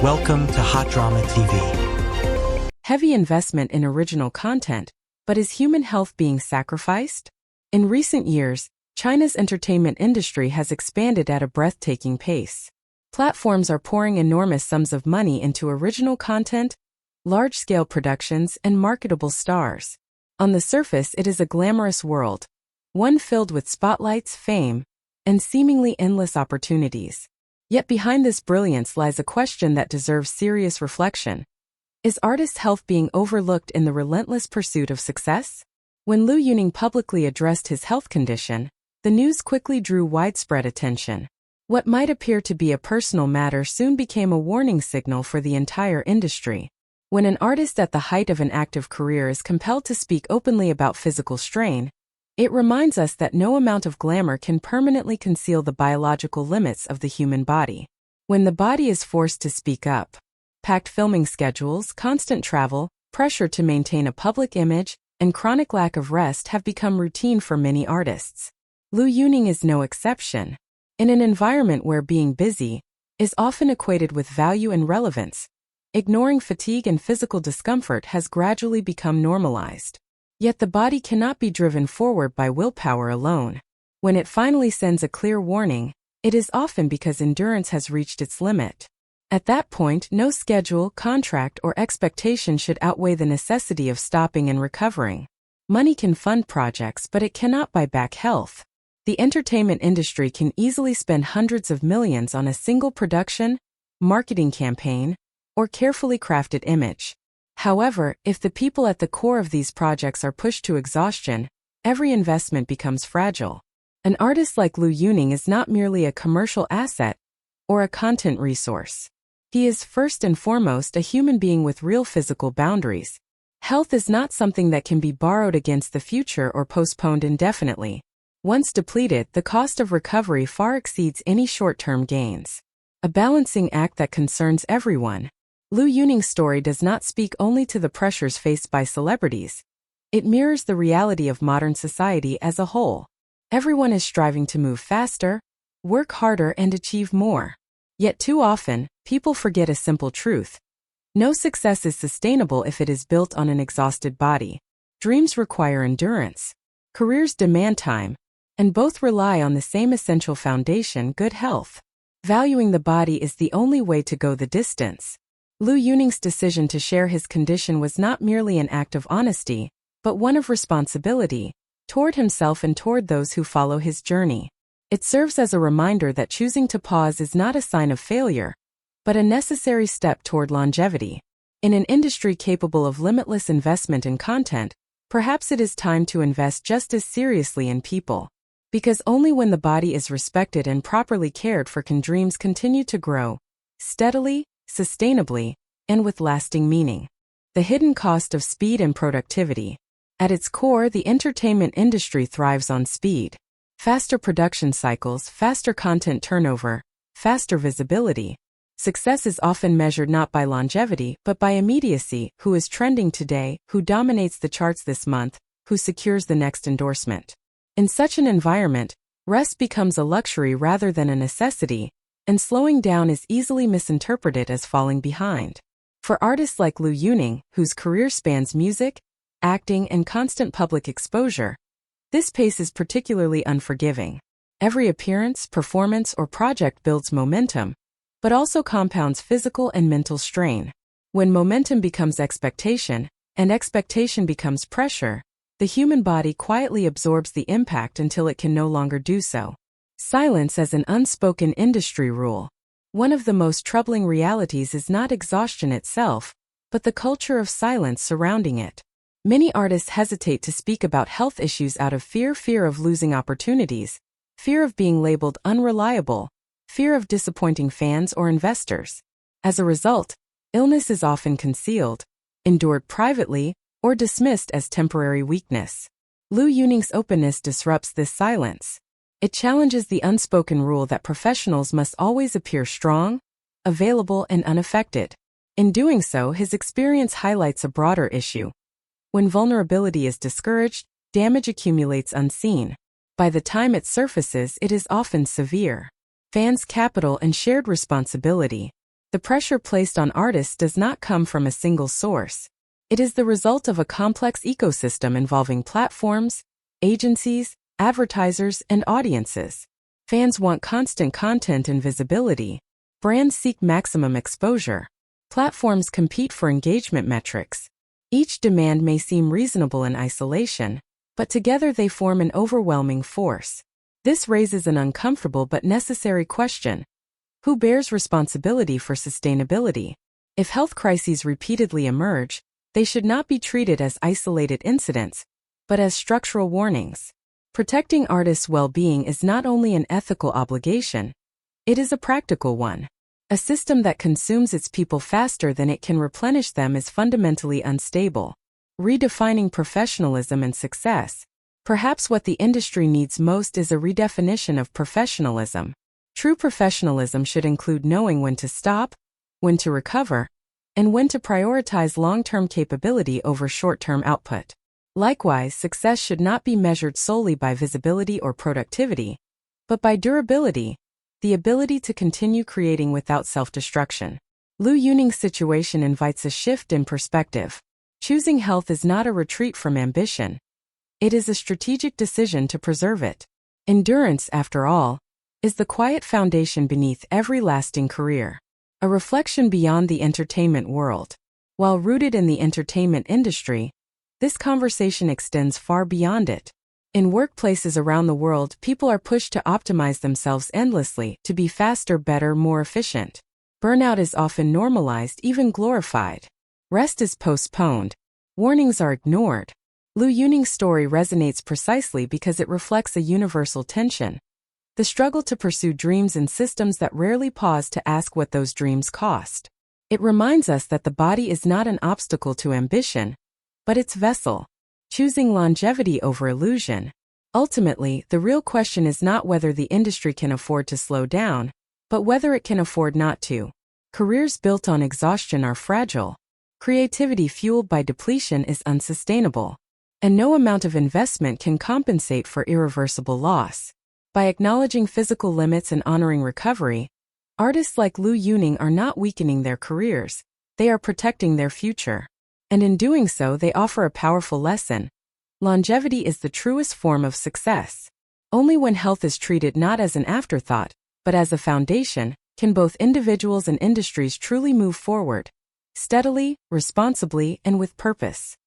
Welcome to Hot Drama TV. Heavy investment in original content, but is human health being sacrificed? In recent years, China's entertainment industry has expanded at a breathtaking pace. Platforms are pouring enormous sums of money into original content, large-scale productions, and marketable stars. On the surface, it is a glamorous world, one filled with spotlights, fame, and seemingly endless opportunities. Yet behind this brilliance lies a question that deserves serious reflection. Is artists' health being overlooked in the relentless pursuit of success? When Liu Yuning publicly addressed his health condition, the news quickly drew widespread attention. What might appear to be a personal matter soon became a warning signal for the entire industry. When an artist at the height of an active career is compelled to speak openly about physical strain, it reminds us that no amount of glamour can permanently conceal the biological limits of the human body. When the body is forced to speak up, packed filming schedules, constant travel, pressure to maintain a public image, and chronic lack of rest have become routine for many artists. Liu Yuning is no exception. In an environment where being busy is often equated with value and relevance, ignoring fatigue and physical discomfort has gradually become normalized. Yet the body cannot be driven forward by willpower alone. When it finally sends a clear warning, it is often because endurance has reached its limit. At that point, no schedule, contract, or expectation should outweigh the necessity of stopping and recovering. Money can fund projects, but it cannot buy back health. The entertainment industry can easily spend hundreds of millions on a single production, marketing campaign, or carefully crafted image. However, if the people at the core of these projects are pushed to exhaustion, every investment becomes fragile. An artist like Liu Yuning is not merely a commercial asset or a content resource. He is first and foremost a human being with real physical boundaries. Health is not something that can be borrowed against the future or postponed indefinitely. Once depleted, the cost of recovery far exceeds any short-term gains. A balancing act that concerns everyone. Liu Yuning's story does not speak only to the pressures faced by celebrities. It mirrors the reality of modern society as a whole. Everyone is striving to move faster, work harder, and achieve more. Yet too often, people forget a simple truth. No success is sustainable if it is built on an exhausted body. Dreams require endurance. Careers demand time, and both rely on the same essential foundation, good health. Valuing the body is the only way to go the distance. Liu Yuning's decision to share his condition was not merely an act of honesty, but one of responsibility, toward himself and toward those who follow his journey. It serves as a reminder that choosing to pause is not a sign of failure, but a necessary step toward longevity. In an industry capable of limitless investment in content, perhaps it is time to invest just as seriously in people. Because only when the body is respected and properly cared for can dreams continue to grow, steadily, sustainably, and with lasting meaning. The hidden cost of speed and productivity. At its core, the entertainment industry thrives on speed. Faster production cycles, faster content turnover, faster visibility. Success is often measured not by longevity, but by immediacy. Who is trending today, who dominates the charts this month, who secures the next endorsement. In such an environment, rest becomes a luxury rather than a necessity, and slowing down is easily misinterpreted as falling behind. For artists like Liu Yuning, whose career spans music, acting, and constant public exposure, this pace is particularly unforgiving. Every appearance, performance, or project builds momentum, but also compounds physical and mental strain. When momentum becomes expectation, and expectation becomes pressure, the human body quietly absorbs the impact until it can no longer do so. Silence as an unspoken industry rule. One of the most troubling realities is not exhaustion itself, but the culture of silence surrounding it. Many artists hesitate to speak about health issues out of fear of losing opportunities, fear of being labeled unreliable, fear of disappointing fans or investors. As a result, illness is often concealed, endured privately, or dismissed as temporary weakness. Liu Yuning's openness disrupts this silence. It challenges the unspoken rule that professionals must always appear strong, available, and unaffected. In doing so, his experience highlights a broader issue. When vulnerability is discouraged, damage accumulates unseen. By the time it surfaces, it is often severe. Fans' capital and shared responsibility. The pressure placed on artists does not come from a single source. It is the result of a complex ecosystem involving platforms, agencies, advertisers, and audiences. Fans want constant content and visibility. Brands seek maximum exposure. Platforms compete for engagement metrics. Each demand may seem reasonable in isolation, but together they form an overwhelming force. This raises an uncomfortable but necessary question. Who bears responsibility for sustainability? If health crises repeatedly emerge, they should not be treated as isolated incidents, but as structural warnings. Protecting artists' well-being is not only an ethical obligation, it is a practical one. A system that consumes its people faster than it can replenish them is fundamentally unstable. Redefining professionalism and success. Perhaps what the industry needs most is a redefinition of professionalism. True professionalism should include knowing when to stop, when to recover, and when to prioritize long-term capability over short-term output. Likewise, success should not be measured solely by visibility or productivity, but by durability, the ability to continue creating without self-destruction. Liu Yuning's situation invites a shift in perspective. Choosing health is not a retreat from ambition. It is a strategic decision to preserve it. Endurance, after all, is the quiet foundation beneath every lasting career. A reflection beyond the entertainment world. While rooted in the entertainment industry, this conversation extends far beyond it. In workplaces around the world, people are pushed to optimize themselves endlessly, to be faster, better, more efficient. Burnout is often normalized, even glorified. Rest is postponed. Warnings are ignored. Liu Yuning's story resonates precisely because it reflects a universal tension. The struggle to pursue dreams in systems that rarely pause to ask what those dreams cost. It reminds us that the body is not an obstacle to ambition, but its vessel. Choosing longevity over illusion. Ultimately, the real question is not whether the industry can afford to slow down, but whether it can afford not to. Careers built on exhaustion are fragile. Creativity fueled by depletion is unsustainable. And no amount of investment can compensate for irreversible loss. By acknowledging physical limits and honoring recovery, artists like Liu Yuning are not weakening their careers, they are protecting their future. And in doing so, they offer a powerful lesson. Longevity is the truest form of success. Only when health is treated not as an afterthought, but as a foundation, can both individuals and industries truly move forward, steadily, responsibly, and with purpose.